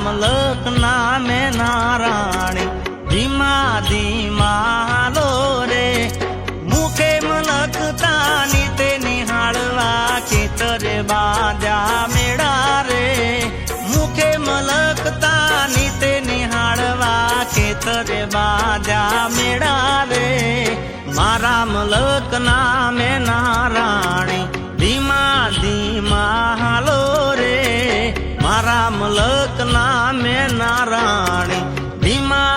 મલક નામે નારાણી ધીમા ધીમા હાલો રે મુખે મલકતાની તે નિહાળવા ખેતરે બાંધ્યા મેળા રે મુખે મલકતાની તે નિહાળવા ખેતરે બાંધ્યા મેળા રે મારા મલક નામે નારાણી ધીમા ધીમા હાલો રે મારા મલક નામે નારાણી ધીમા